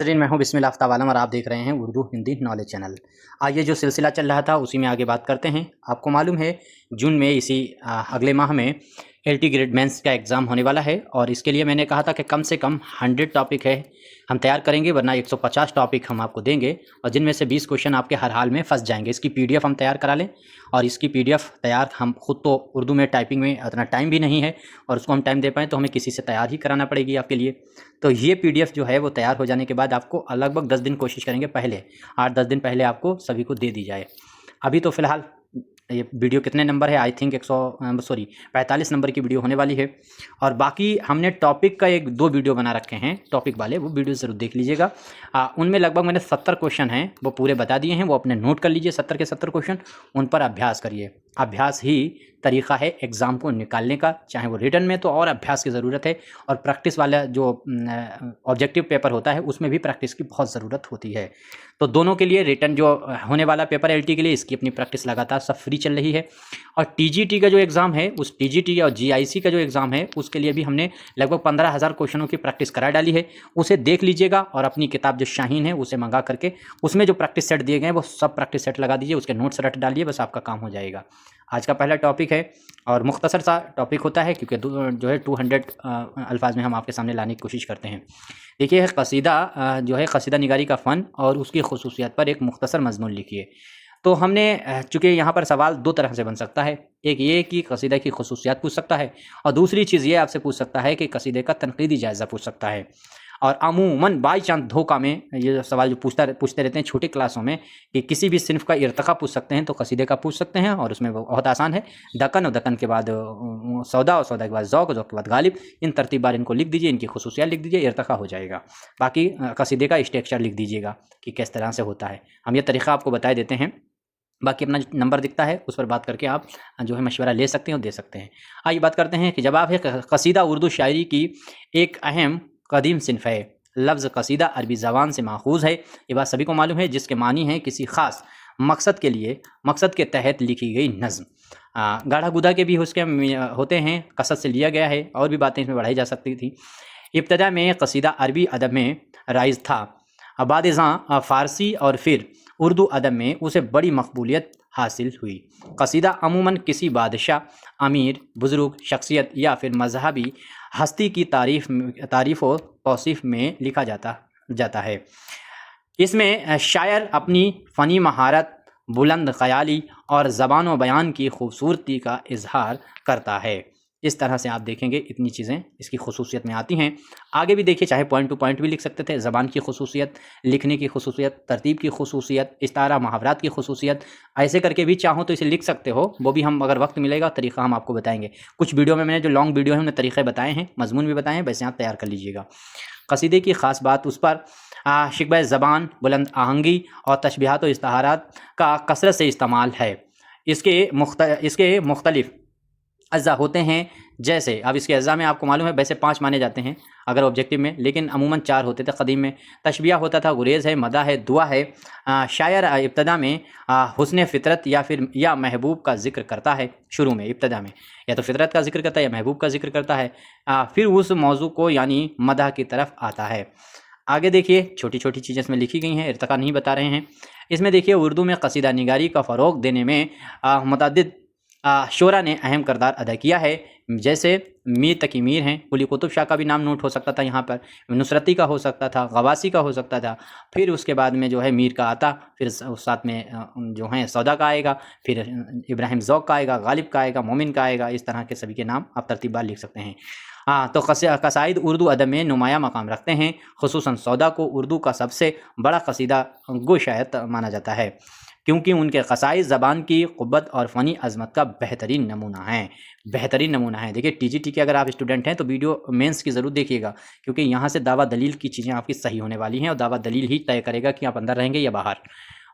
नाज़रीन, मैं हूं बिस्मिल्लाह आफ्ताब आलम और आप देख रहे हैं उर्दू हिंदी नॉलेज चैनल। आइए जो सिलसिला चल रहा था उसी में आगे बात करते हैं। आपको मालूम है जून में अगले माह में LT ग्रेड मेंस का एग्ज़ाम होने वाला है और इसके लिए मैंने कहा था कि कम से कम 100 टॉपिक है हम तैयार करेंगे, वरना 150 टॉपिक हम आपको देंगे और जिनमें से 20 क्वेश्चन आपके हर हाल में फंस जाएंगे। इसकी PDF हम तैयार करा लें और इसकी PDF तैयार, हम खुद तो उर्दू में टाइपिंग में इतना टाइम भी नहीं है और उसको हम टाइम दे पाएँ तो हमें किसी से तैयार ही कराना पड़ेगी आपके लिए। तो ये PDF जो है वो तैयार हो जाने के बाद आपको लगभग 10 दिन कोशिश करेंगे, पहले 8-10 दिन पहले आपको सभी को दे दी जाए। अभी तो फ़िलहाल ये वीडियो कितने नंबर है, आई थिंक 45 नंबर की वीडियो होने वाली है और बाकी हमने टॉपिक का 1-2 वीडियो बना रखे हैं टॉपिक वाले, वो वीडियो ज़रूर देख लीजिएगा। उनमें लगभग मैंने 70 क्वेश्चन हैं वो पूरे बता दिए हैं, वो अपने नोट कर लीजिए 70 के 70 क्वेश्चन, उन पर अभ्यास करिए। अभ्यास ही तरीक़ा है एग्ज़ाम को निकालने का, चाहे वो रिटन में तो और अभ्यास की ज़रूरत है और प्रैक्टिस वाला जो ऑब्जेक्टिव पेपर होता है उसमें भी प्रैक्टिस की बहुत ज़रूरत होती है। तो दोनों के लिए रिटन जो होने वाला पेपर LT के लिए, इसकी अपनी प्रैक्टिस लगातार सब फ्री चल रही है और TGT का जो एग्ज़ाम है, उस TGT और GIC का जो एग्ज़ाम है उसके लिए भी हमने लगभग 15,000 क्वेश्चनों की प्रैक्टिस करा डाली है। उसे देख लीजिएगा और अपनी किताब जो शाहीन है उसे मंगा करके उसमें जो प्रैक्टिस सेट दिए गए हैं वो सब प्रैक्टिस सेट लगा दीजिए, उसके नोट्स रट डालिए, बस आपका काम हो जाएगा। आज का पहला टॉपिक है और मुख्तसर सा टॉपिक होता है क्योंकि जो है 200 अल्फाज में हम आपके सामने लाने की कोशिश करते हैं। देखिए, कसीदा जो है कसीदा निगारी का फ़न और उसकी खसूसियत पर एक मुख्तसर मज़मून लिखिए। तो हमने चूँकि यहाँ पर सवाल 2 तरह से बन सकता है, एक ये कि कसीदा की खसूसियात पूछ सकता है और दूसरी चीज़ ये आपसे पूछ सकता है कि कसीदे का तनकीदी जायज़ा पूछ सकता है। और अमूमन बाई चांस धोखा में ये सवाल जो पूछते रहते हैं छोटी क्लासों में कि किसी भी सिन्फ का इर्तिक़ा पूछ सकते हैं, तो कसीदे का पूछ सकते हैं और उसमें वो बहुत आसान है। दकन और दकन के बाद सौदा और सौदा के बाद ज़ौक़, ज़ौक़ के बाद गालिब, इन तरतीबार इनको लिख दीजिए, इनकी खसूसियात लिख दीजिए, इर्तिक़ा हो जाएगा। बाकी कसीदे का स्ट्रक्चर लिख दीजिएगा कि किस तरह से होता है। हम ये तरीक़ा आपको बता देते हैं, बाकी अपना नंबर दिखता है उस पर बात करके आप जो है मशवरा ले सकते हैं और दे सकते हैं। आइए बात करते हैं कि जवाब है कसीदा उर्दू शायरी की एक अहम कदीम सिन्फ़ है। लफ्ज़ कसीदा अरबी ज़बान से माखूज़ है, ये बात सभी को मालूम है, जिसके मानी है किसी ख़ास मकसद के तहत लिखी गई नज़्म। गाढ़ा गुदा के भी उसके होते हैं, कसद से लिया गया है और भी बातें इसमें बढ़ाई जा सकती थी। इब्तदा में कसीदा अरबी अदब में राइज था, बाद अज़ां फ़ारसी और फिर उर्दू अदब में उसे बड़ी मकबूलियत हासिल हुई। कसीदा अमूमन किसी बादशाह, अमीर, बुज़ुर्ग शख्सियत या फिर मज़हबी हस्ती की तारीफ़ व तौसीफ़ में लिखा जाता है। इसमें शायर अपनी फ़नी महारत, बुलंद ख़याली और ज़बान व बयान की खूबसूरती का इज़हार करता है। इस तरह से आप देखेंगे इतनी चीज़ें इसकी खसूसियत में आती हैं। आगे भी देखिए, चाहे पॉइंट टू पॉइंट भी लिख सकते थे, ज़बान की खसूसियत, लिखने की खसूसियत, तरतीब की खसूसियत, इस्तारा मुहावरात की खसूसियत, ऐसे करके भी चाहो तो इसे लिख सकते हो। वो भी हम अगर वक्त मिलेगा तरीक़ा हम आपको बताएंगे। कुछ वीडियो में मैंने जो लॉन्ग वीडियो है उन्हें तरीक़े बताए हैं, मजमून भी बताए हैं, वैसे आप तैयार कर लीजिएगा। कसीदे की ख़ास बात उस पर शिकवा ज़बान, बुलंद आहंगी और तशबीहात व इस्तारात का कसरत से इस्तेमाल है। इसके मुख्तलिफ़ अज़्ज़ा होते हैं, जैसे अब इसके अज़्ज़ा में आपको मालूम है वैसे 5 माने जाते हैं अगर ऑब्जेक्टिव में, लेकिन अमूमन 4 होते थे क़दीम में। तशबिया होता था, गुरेज़ है, मदा है, दुआ है। शायर इब्तदा में हुस्न फ़ितरत या महबूब का ज़िक्र करता है। शुरू में इब्तदा में या तो फ़ितरत का ज़िक्र करता है या महबूब का ज़िक्र करता है, फिर उस मौजू को यानी मदह की तरफ आता है। आगे देखिए, छोटी छोटी चीज़ें इसमें लिखी गई हैं, इर्तिक़ा नहीं बता रहे हैं। इसमें देखिए, उर्दू में कसीदा निगारी का फ़रोग़ देने में मुतअद्दिद शोरा ने अहम किरदार अदा किया है, जैसे मीर तकी मीर हैं, कुली कुतुब शाह का भी नाम नोट हो सकता था यहाँ पर, नुसरती का हो सकता था, गवासी का हो सकता था, फिर उसके बाद में जो है मीर का आता, फिर उस साथ में जो है सौदा का आएगा, फिर इब्राहिम ज़ौक़ का आएगा, गालिब का आएगा, मोमिन का आएगा। इस तरह के सभी के नाम आप तरतीबार लिख सकते हैं। तो कसाइद उर्दू अदब में नुमाया मकाम रखते हैं। खुसूसन सौदा को उर्दू का सबसे बड़ा कसीदा गो शायद माना जाता है, क्योंकि उनके क़साइद ज़बान की क़ुव्वत और फ़नी अज़मत का बेहतरीन नमूना है। देखिए, TGT के अगर आप स्टूडेंट हैं तो वीडियो मेंस की ज़रूर देखिएगा, क्योंकि यहाँ से दावा दलील की चीज़ें आपकी सही होने वाली हैं और दावा दलील ही तय करेगा कि आप अंदर रहेंगे या बाहर।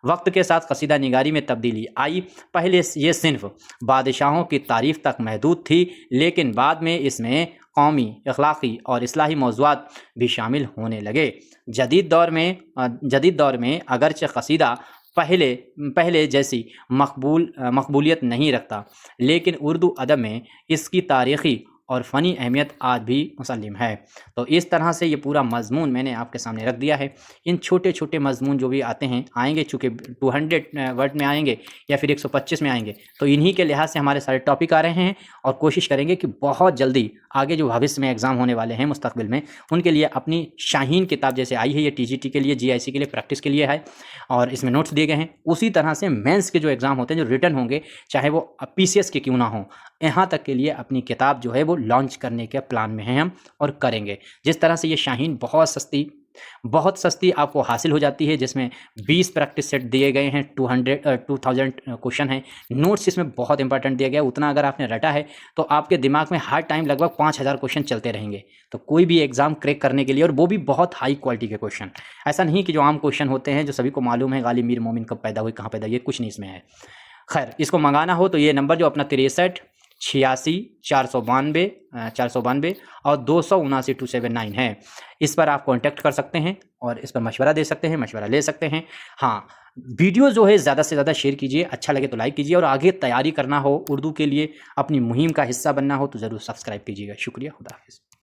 वक्त के साथ कसीदा निगारी में तब्दीली आई। पहले ये सिन्फ़ बादशाहों की तारीफ़ तक महदूद थी, लेकिन बाद में इसमें कौमी, अखलाक़ी और इस्लाही मौज़ूआत भी शामिल होने लगे। जदीद दौर में अगरचे कसीदा पहले जैसी मकबूलियत नहीं रखता, लेकिन उर्दू अदब में इसकी तारीख़ी اور فنی اہمیت آج بھی مسلم ہے۔ تو اس طرح سے یہ پورا مضمون میں نے آپ کے سامنے رکھ دیا ہے۔ ان چھوٹے چھوٹے مضمون جو بھی آتے ہیں آئیں گے، چونکہ 200 ورڈ میں آئیں گے یا پھر 125 میں آئیں گے، تو انہی کے لحاظ سے ہمارے سارے ٹاپک آ رہے ہیں، اور کوشش کریں گے کہ بہت جلدی آگے جو بھوشیہ میں ایگزام ہونے والے ہیں مستقبل میں، ان کے لیے اپنی شاہین کتاب جیسے آئی ہے، یہ TGT کے لیے، GIC کے لیے پریکٹس کے لیے ہے، اور اس میں نوٹس دیے گئے ہیں، اسی طرح سے مینس کے جو ایگزام ہوتے ہیں جو ریٹن ہوں گے، چاہے وہ PCS کے کیوں نہ ہوں، یہاں تک کے لیے اپنی کتاب جو ہے وہ لانچ کرنے کے پلان میں ہیں ہم، اور کریں گے۔ جس طرح سے یہ شاہین بہت سستی آپ کو حاصل ہو جاتی ہے، جس میں 20 پریکٹس سیٹ دیے گئے ہیں، 2000 کوشچن ہیں، نوٹس اس میں بہت امپورٹنٹ دیا گیا ہے، اتنا اگر آپ نے رٹا ہے تو آپ کے دماغ میں ہر ٹائم لگ بھگ 5000 کوشچن چلتے رہیں گے، تو کوئی بھی ایگزام کریک کرنے کے لیے، اور وہ بھی بہت ہائی کوالٹی کے کوشچن، ایسا نہیں کہ جو عام کوشچن ہوتے ہیں جو سبھی کو معلوم ہے، غالب میر مومن کب پیدا ہوئی، کہاں پیدا ہوئی، یہ کچھ نہیں اس میں ہے۔ خیر، اس کو منگانا ہو تو یہ نمبر جو اپنا 63 86 492 اور 279 ہے، اس پر آپ کانٹیکٹ کر سکتے ہیں اور اس پر مشورہ دے سکتے ہیں، مشورہ لے سکتے ہیں۔ ہاں، ویڈیو جو ہے زیادہ سے زیادہ شیئر کیجئے، اچھا لگے تو لائک کیجئے، اور آگے تیاری کرنا ہو اردو کے لیے، اپنی مہم کا حصہ بننا ہو تو ضرور سبسکرائب کیجئے گا۔ شکریہ، خدا حافظ۔